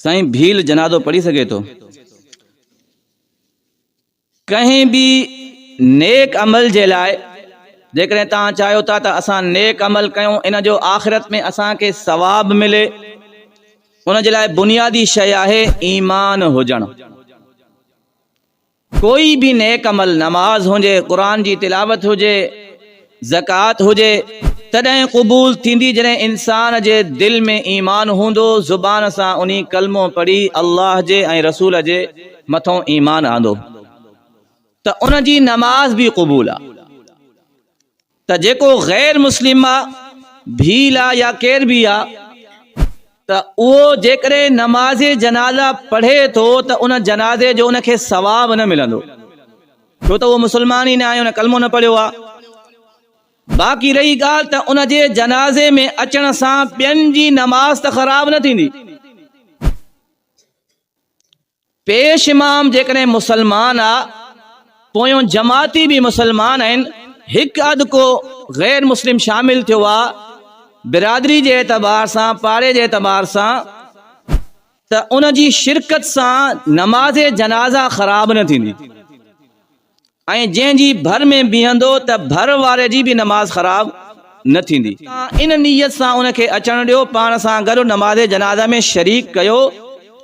साईं भील जनाज़ो पढ़ी सके तो कहीं भी नेक अमल जे लाए जेकॾहिं तव्हां चाहियो था त असां नेक अमल कयूं इन जो आख़िरत में असांखे सवाब मिले उन जे लाइ बुनियादी शइ आहे ईमान हुजणु। कोई भी नेक अमल नमाज हुजे, क़ुरान जी तिलावत हुजे, ज़कात हुजे तॾहिं क़बूल थींदी जॾहिं इंसान जे दिल में ईमान हूंदो, ज़ुबान सां उन्ही कलमो पढ़ी अल्लाह जे ऐं रसूल जे मथों ईमान आंदो त उन जी नमाज भी क़बूल आहे। त जेको गैर मुस्लिम आहे, भील आहे या केर भी आहे, त उहो जेकॾहिं नमाज़ जनाज़ा पढ़े थो त उन जनाज़े जो उनखे सवाब न मिलंदो, छो त उहो मुस्लमान ही न आहे, उन कलमो न पढ़ियो आहे। बाक़ी रही ॻाल्हि त उन जे जनाज़े में अचण सां ॿियनि जी नमाज त ख़राब न थींदी। पेश इमाम जेकॾहिं मुसलमान आहे, पोयों जमाती भी मुसलमान आहिनि, हिकु अधु को गैर मुस्लिम शामिल थियो आहे बिरादरी जे एतबार सां, पाड़े जे एतबार सां, त उन जी शिरकत सां नमाज़ जनाज़ा ख़राब न थींदी ऐं जंहिंजी भर में बीहंदो त भर वारे जी भी नमाज ख़राब न थींदी। इन नीयत सां उनखे अचण ॾियो, पाण सां गॾु नमाज़ जनाज़ा में शरीक कयो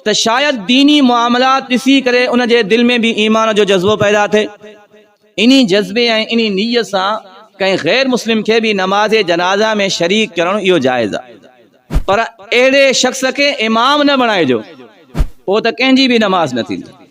त शायद दीनी मामलात ॾिसी करे उन जे दिल में भी ईमान जो जज़्बो पैदा थिए। इन्ही जज्बे ऐं इन्ही नीयत सां कंहिं गैर मुस्लिम खे भी नमाज़ जनाज़ा में शरीक करणु इहो जाइज़ आहे, पर अहिड़े शख्स खे इमाम न बणाइजो, पोइ त कंहिंजी भी नमाज न थींदी।